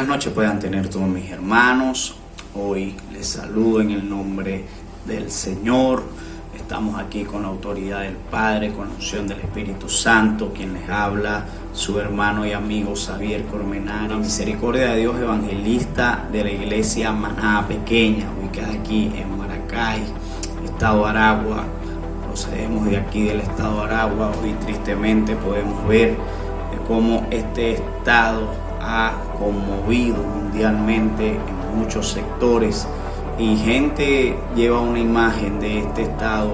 Buenas noches puedan tener todos mis hermanos. Hoy les saludo en el nombre del Señor. Estamos aquí con la autoridad del Padre, con la unción del Espíritu Santo, quien les habla, su hermano y amigo Xavier Colmenares. Misericordia de Dios, evangelista de la iglesia Manada Pequeña, ubicada aquí en Maracay, estado Aragua. Procedemos de aquí del estado de Aragua. Hoy tristemente podemos ver cómo este estado ha conmovido mundialmente en muchos sectores, y gente lleva una imagen de este estado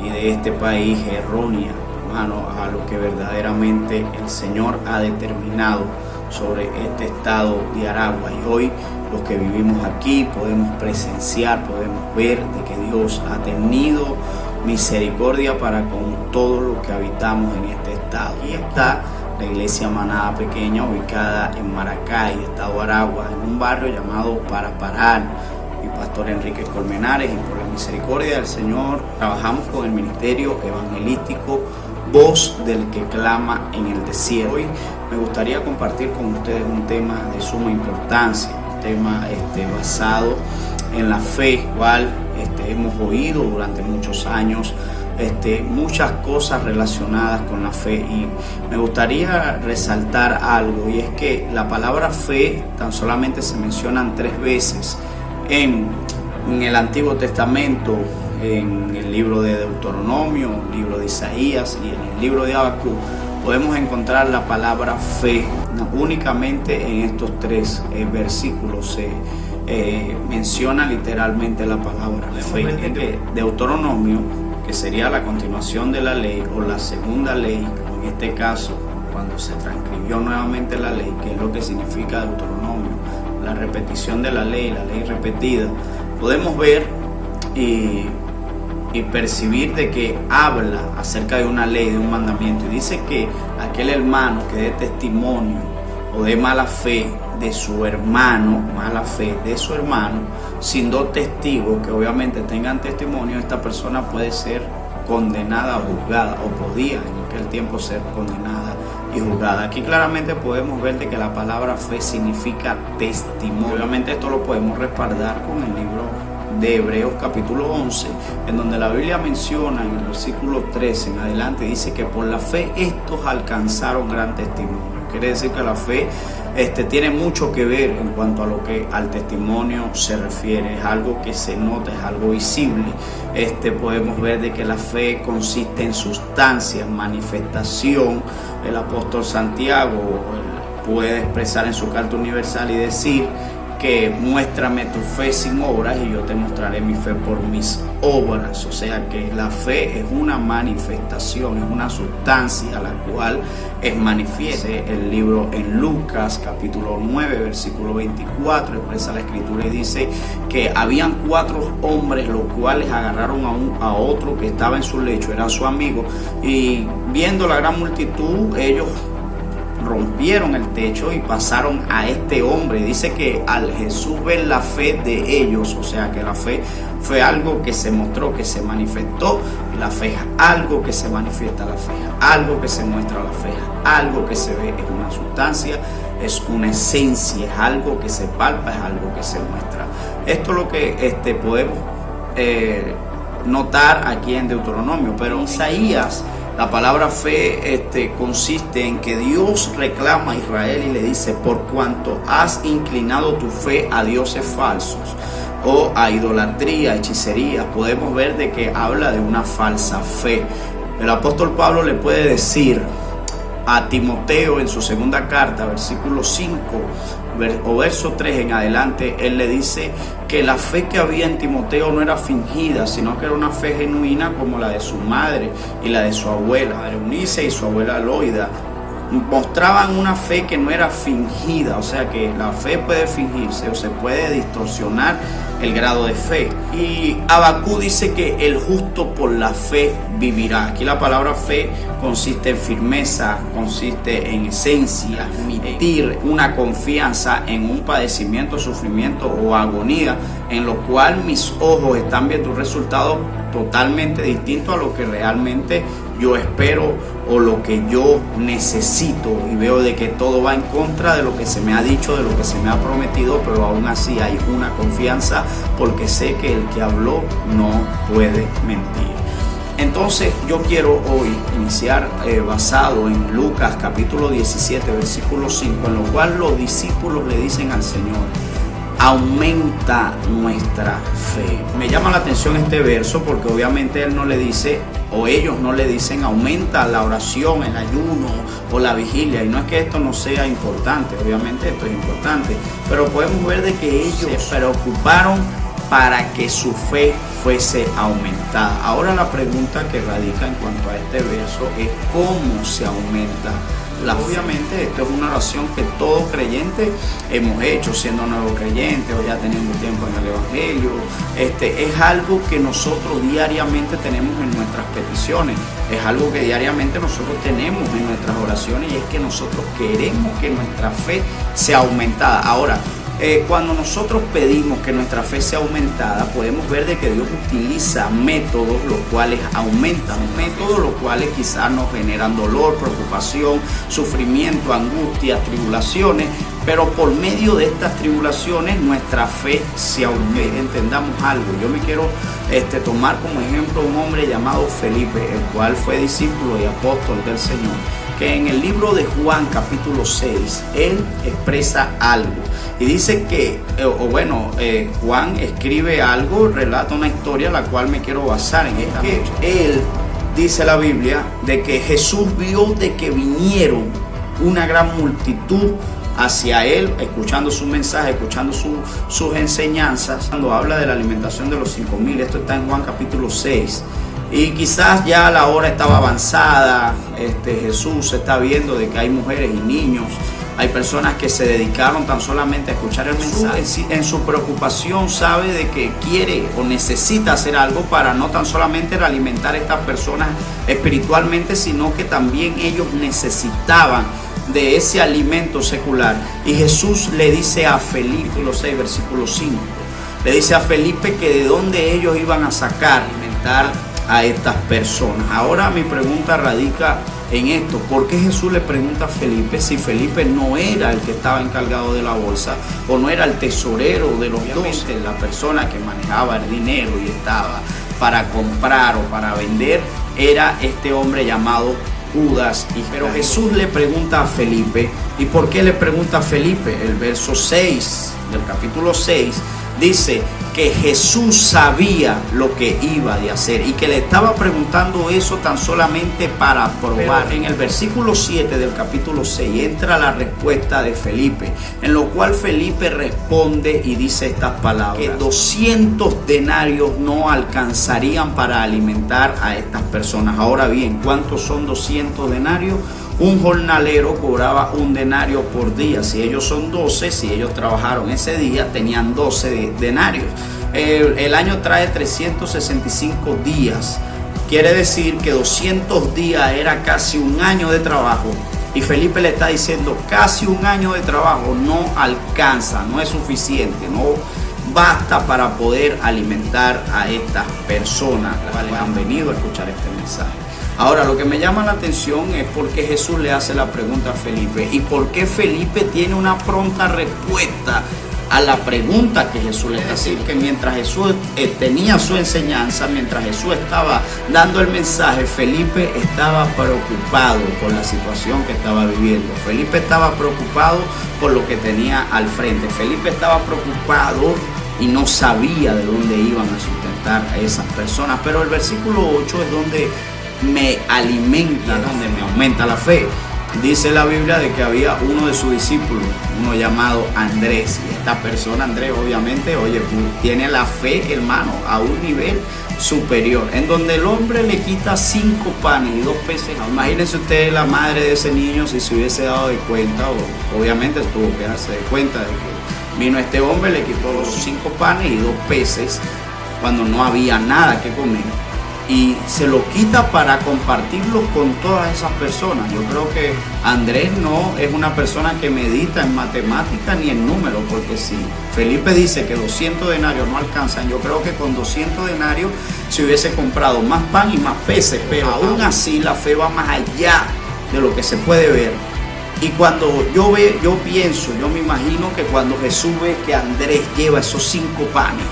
y de este país errónea, hermano, a lo que verdaderamente el Señor ha determinado sobre este estado de Aragua. Y hoy los que vivimos aquí podemos presenciar, podemos ver de que Dios ha tenido misericordia para con todos los que habitamos en este estado. Y está la iglesia Manada Pequeña, ubicada en Maracay, estado Aragua, en un barrio llamado Paraparal. Mi pastor Enrique Colmenares, y por la misericordia del Señor trabajamos con el ministerio evangelístico Voz del que clama en el desierto. Hoy me gustaría compartir con ustedes un tema de suma importancia, un tema basado en la fe, cual hemos oído durante muchos años muchas cosas relacionadas con la fe, y me gustaría resaltar algo, y es que la palabra fe tan solamente se mencionan 3 veces en el Antiguo Testamento, en el libro de Deuteronomio, el libro de Isaías y en el libro de Habacuc. Podemos encontrar la palabra fe únicamente en estos 3 versículos. Se menciona literalmente la palabra fe. En Deuteronomio, que sería la continuación de la ley o la segunda ley, en este caso cuando se transcribió nuevamente la ley, que es lo que significa Deuteronomio, la repetición de la ley repetida, podemos ver y percibir de que habla acerca de una ley, de un mandamiento, y dice que aquel hermano que dé testimonio o de mala fe de su hermano, sin 2 testigos que obviamente tengan testimonio, esta persona puede ser condenada o juzgada, o podía en aquel tiempo ser condenada y juzgada. Aquí claramente podemos ver de que la palabra fe significa testimonio. Obviamente esto lo podemos respaldar con el libro de Hebreos capítulo 11, en donde la Biblia menciona en el versículo 13 en adelante, dice que por la fe estos alcanzaron gran testimonio. Quiere decir que la fe tiene mucho que ver en cuanto a lo que al testimonio se refiere. Es algo que se nota, es algo visible. Podemos ver de que la fe consiste en sustancia, en manifestación. El apóstol Santiago puede expresar en su carta universal y decir que muéstrame tu fe sin obras y yo te mostraré mi fe por mis obras. O sea que la fe es una manifestación, es una sustancia la cual es manifiesta. El libro en Lucas capítulo 9 versículo 24 expresa la escritura y dice que habían 4 hombres los cuales agarraron a otro que estaba en su lecho, era su amigo, y viendo la gran multitud ellos rompieron el techo y pasaron a este hombre. Dice que al Jesús ver la fe de ellos, o sea que la fe fue algo que se mostró, que se manifestó. La fe es algo que se manifiesta, la fe es algo que se muestra, la fe es algo que se ve, es una sustancia, es una esencia, es algo que se palpa, es algo que se muestra. Esto es lo que podemos notar aquí en Deuteronomio, pero en Isaías la palabra fe consiste en que Dios reclama a Israel y le dice: por cuanto has inclinado tu fe a dioses falsos o a idolatría, hechicería. Podemos ver de que habla de una falsa fe. El apóstol Pablo le puede decir a Timoteo en su segunda carta, versículo 5 o verso 3 en adelante, él le dice que la fe que había en Timoteo no era fingida, sino que era una fe genuina como la de su madre y la de su abuela, Eunice y su abuela Loida. Mostraban una fe que no era fingida, o sea que la fe puede fingirse o se puede distorsionar el grado de fe. Y Habacuc dice que el justo por la fe vivirá. Aquí la palabra fe consiste en firmeza, consiste en esencia, emitir una confianza en un padecimiento, sufrimiento o agonía, en lo cual mis ojos están viendo un resultado totalmente distinto a lo que realmente yo espero o lo que yo necesito, y veo de que todo va en contra de lo que se me ha dicho, de lo que se me ha prometido, pero aún así hay una confianza porque sé que el que habló no puede mentir. Entonces yo quiero hoy iniciar basado en Lucas capítulo 17 versículo 5, en lo cual los discípulos le dicen al Señor: aumenta nuestra fe. Me llama la atención este verso porque obviamente él no le dice, o ellos no le dicen, aumenta la oración, el ayuno o la vigilia. Y no es que esto no sea importante, obviamente esto es importante, pero podemos ver de que ellos se preocuparon para que su fe fuese aumentada. Ahora la pregunta que radica en cuanto a este verso es cómo se aumenta la fe. Obviamente esto es una oración que todo creyente hemos hecho, siendo nuevo creyente o ya teniendo tiempo en el Evangelio. Es algo que nosotros diariamente tenemos en nuestras peticiones, es algo que diariamente nosotros tenemos en nuestras oraciones, y es que nosotros queremos que nuestra fe sea aumentada. Ahora, cuando nosotros pedimos que nuestra fe sea aumentada, podemos ver de que Dios utiliza métodos los cuales aumentan, métodos los cuales quizás nos generan dolor, preocupación, sufrimiento, angustia, tribulaciones, pero por medio de estas tribulaciones nuestra fe se aumenta. Entendamos algo, yo me quiero tomar como ejemplo un hombre llamado Felipe, el cual fue discípulo y apóstol del Señor, que en el libro de Juan capítulo 6, él expresa algo y dice que, Juan escribe algo, relata una historia la cual me quiero basar en esta noche. Él dice la Biblia de que Jesús vio de que vinieron una gran multitud hacia él, escuchando su mensaje, escuchando sus enseñanzas. Cuando habla de la alimentación de los 5,000, esto está en Juan capítulo 6. Y quizás ya la hora estaba avanzada, Jesús está viendo de que hay mujeres y niños, hay personas que se dedicaron tan solamente a escuchar el mensaje. En su preocupación sabe de que quiere o necesita hacer algo para no tan solamente alimentar a estas personas espiritualmente, sino que también ellos necesitaban de ese alimento secular. Y Jesús le dice a Felipe, capítulo 6, versículo 5, le dice a Felipe que de dónde ellos iban a sacar, alimentar a estas personas. Ahora mi pregunta radica en esto: ¿por qué Jesús le pregunta a Felipe si Felipe no era el que estaba encargado de la bolsa o no era el tesorero de los 12? La persona que manejaba el dinero y estaba para comprar o para vender era este hombre llamado Judas. Pero Jesús le pregunta a Felipe. ¿Y por qué le pregunta a Felipe? El verso 6 del capítulo 6 dice que Jesús sabía lo que iba de hacer y que le estaba preguntando eso tan solamente para probar. Pero en el versículo 7 del capítulo 6 entra la respuesta de Felipe, en lo cual Felipe responde y dice estas palabras: que 200 denarios no alcanzarían para alimentar a estas personas. Ahora bien, ¿cuántos son 200 denarios? Un jornalero cobraba 1 denario por día. Si ellos son 12, si ellos trabajaron ese día, tenían 12 denarios. El año trae 365 días. Quiere decir que 200 días era casi un año de trabajo. Y Felipe le está diciendo, casi un año de trabajo no alcanza, no es suficiente, no basta para poder alimentar a estas personas las cuales han venido a escuchar este mensaje. Ahora, lo que me llama la atención es por qué Jesús le hace la pregunta a Felipe y por qué Felipe tiene una pronta respuesta a la pregunta que Jesús le hace. Es decir, que mientras Jesús tenía su enseñanza, mientras Jesús estaba dando el mensaje, Felipe estaba preocupado por la situación que estaba viviendo. Felipe estaba preocupado por lo que tenía al frente. Felipe estaba preocupado y no sabía de dónde iban a sustentar a esas personas. Pero el versículo 8 es donde me alimenta, donde me aumenta la fe. Dice la Biblia de que había uno de sus discípulos, uno llamado Andrés, y esta persona, Andrés, obviamente, tiene la fe, hermano, a un nivel superior, en donde el hombre le quita 5 panes y 2 peces. Imagínense ustedes la madre de ese niño si se hubiese dado de cuenta, o obviamente tuvo que darse de cuenta de que vino este hombre, le quitó los 5 panes y 2 peces cuando no había nada que comer. y se lo quita para compartirlo con todas esas personas. Yo creo que Andrés no es una persona que medita en matemáticas ni en números, porque si Felipe dice que 200 denarios no alcanzan, yo creo que con 200 denarios se hubiese comprado más pan y más peces, pero aún así la fe va más allá de lo que se puede ver. Y cuando yo me imagino que cuando Jesús ve que Andrés lleva esos 5 panes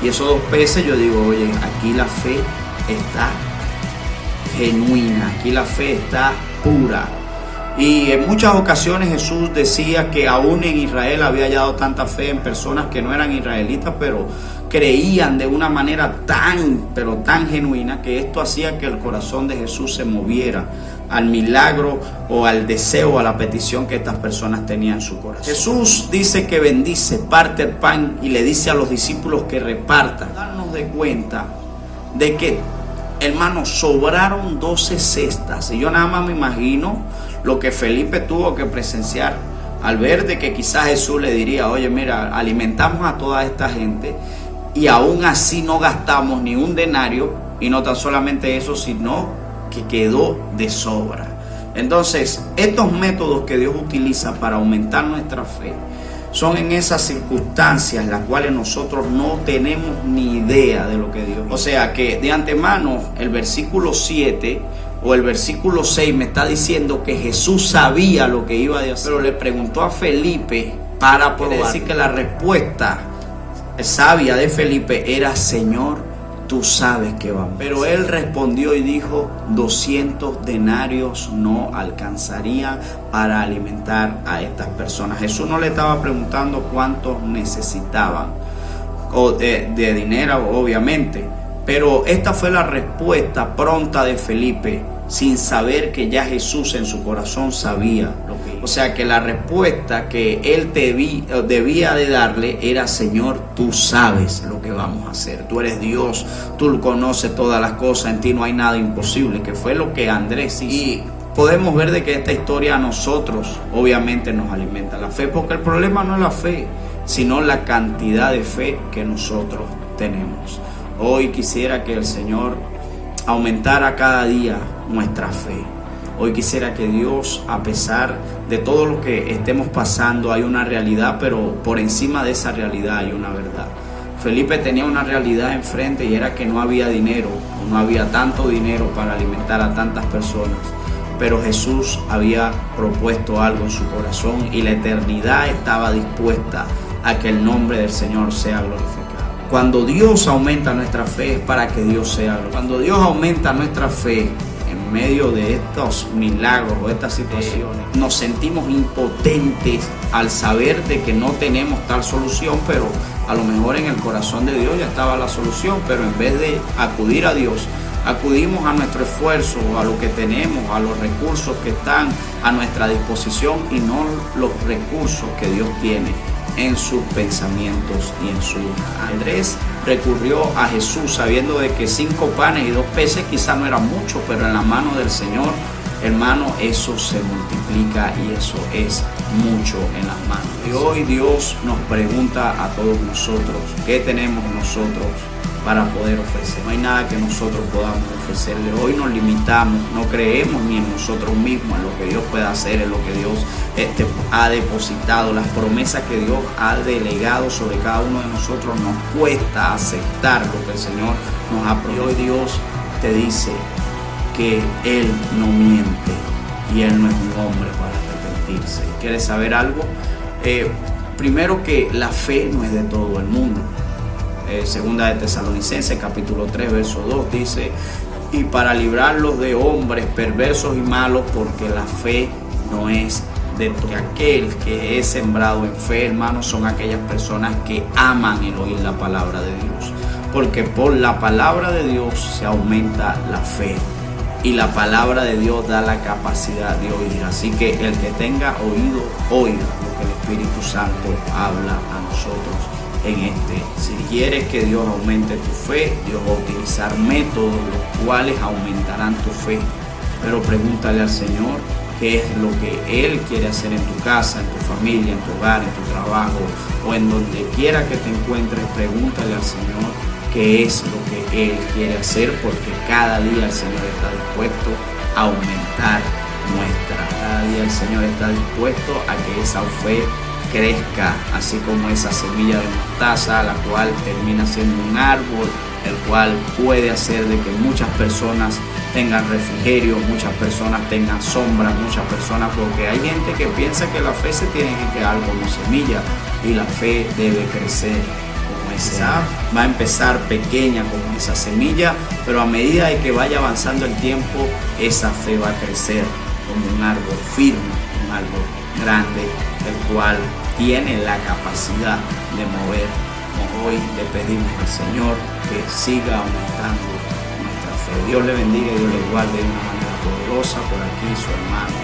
y esos 2 peces, yo digo, oye, aquí la fe está genuina, aquí la fe está pura. Y en muchas ocasiones Jesús decía que aún en Israel había hallado tanta fe en personas que no eran israelitas, pero creían de una manera pero tan genuina, que esto hacía que el corazón de Jesús se moviera al milagro o al deseo, a la petición que estas personas tenían en su corazón. Jesús dice que bendice, parte el pan y le dice a los discípulos que repartan. Darnos de cuenta de que, hermanos, sobraron 12 cestas. Y yo nada más me imagino lo que Felipe tuvo que presenciar al ver de que quizás Jesús le diría, oye, mira, alimentamos a toda esta gente y aún así no gastamos ni un denario, y no tan solamente eso, sino que quedó de sobra. Entonces, estos métodos que Dios utiliza para aumentar nuestra fe son en esas circunstancias las cuales nosotros no tenemos ni idea de lo que Dios hizo. O sea que de antemano el versículo 7 o el versículo 6 me está diciendo que Jesús sabía lo que iba a hacer, pero le preguntó a Felipe para probar. Quiere decir que la respuesta sabia de Felipe era: Señor, tú sabes que vamos. Pero él respondió y dijo: 200 denarios no alcanzarían para alimentar a estas personas. Jesús no le estaba preguntando cuántos necesitaban de dinero, obviamente, pero esta fue la respuesta pronta de Felipe, sin saber que ya Jesús en su corazón sabía lo que iba. O sea que la respuesta que él debía de darle era: Señor, tú sabes lo que vamos a hacer. Tú eres Dios, tú conoces todas las cosas, en ti no hay nada imposible, que fue lo que Andrés hizo. Y podemos ver de que esta historia a nosotros obviamente nos alimenta la fe, porque el problema no es la fe, sino la cantidad de fe que nosotros tenemos. Hoy quisiera que el Señor aumentara cada día nuestra fe. Hoy quisiera que Dios, a pesar de todo lo que estemos pasando, hay una realidad, pero por encima de esa realidad hay una verdad. Felipe tenía una realidad enfrente, y era que no había dinero, no había tanto dinero para alimentar a tantas personas. Pero Jesús había propuesto algo en su corazón, y la eternidad estaba dispuesta a que el nombre del Señor sea glorificado. Cuando Dios aumenta nuestra fe es para que Dios sea glorificado. Cuando Dios aumenta nuestra fe en medio de estos milagros o estas situaciones, nos sentimos impotentes al saber de que no tenemos tal solución, pero a lo mejor en el corazón de Dios ya estaba la solución. Pero en vez de acudir a Dios, acudimos a nuestro esfuerzo, a lo que tenemos, a los recursos que están a nuestra disposición, y no los recursos que Dios tiene en sus pensamientos y en su. Andrés recurrió a Jesús sabiendo de que 5 panes y 2 peces quizá no era mucho, pero en la mano del Señor, hermano, eso se multiplica, y eso es mucho en las manos. Y hoy Dios nos pregunta a todos nosotros: ¿qué tenemos nosotros para poder ofrecer? No hay nada que nosotros podamos ofrecerle. Hoy nos limitamos, no creemos ni en nosotros mismos, en lo que Dios puede hacer, en lo que Dios ha depositado, las promesas que Dios ha delegado sobre cada uno de nosotros. Nos cuesta aceptar lo que el Señor nos ha prometido. Hoy Dios te dice que Él no miente, y Él no es un hombre para arrepentirse. ¿Quieres saber algo? Primero, que la fe no es de todo el mundo. Segunda de Tesalonicenses capítulo 3 verso 2 dice: y para librarlos de hombres perversos y malos, porque la fe no es de todo. Aquel que es sembrado en fe, hermanos, son aquellas personas que aman el oír la palabra de Dios, porque por la palabra de Dios se aumenta la fe, y la palabra de Dios da la capacidad de oír. Así que el que tenga oído, oiga lo que el Espíritu Santo habla a nosotros en Si quieres que Dios aumente tu fe, Dios va a utilizar métodos los cuales aumentarán tu fe. Pero pregúntale al Señor qué es lo que Él quiere hacer en tu casa, en tu familia, en tu hogar, en tu trabajo, o en donde quiera que te encuentres. Pregúntale al Señor qué es lo que Él quiere hacer, porque cada día el Señor está dispuesto a aumentar cada día el Señor está dispuesto a que esa fe crezca, así como esa semilla de mostaza, la cual termina siendo un árbol, el cual puede hacer de que muchas personas tengan refrigerio, muchas personas tengan sombra, muchas personas, porque hay gente que piensa que la fe se tiene que quedar como semilla, y la fe debe crecer como esa. Va a empezar pequeña como esa semilla, pero a medida de que vaya avanzando el tiempo, esa fe va a crecer como un árbol firme, un árbol grande, el cual tiene la capacidad de mover. Hoy le pedimos al Señor que siga aumentando nuestra fe. Dios le bendiga y Dios le guarde de una manera poderosa. Por aquí su hermano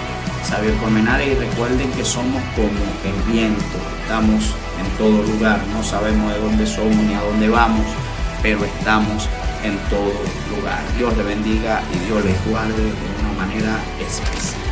Xavier Colmenares, y recuerden que somos como el viento, estamos en todo lugar, no sabemos de dónde somos ni a dónde vamos, pero estamos en todo lugar. Dios le bendiga y Dios les guarde de una manera especial.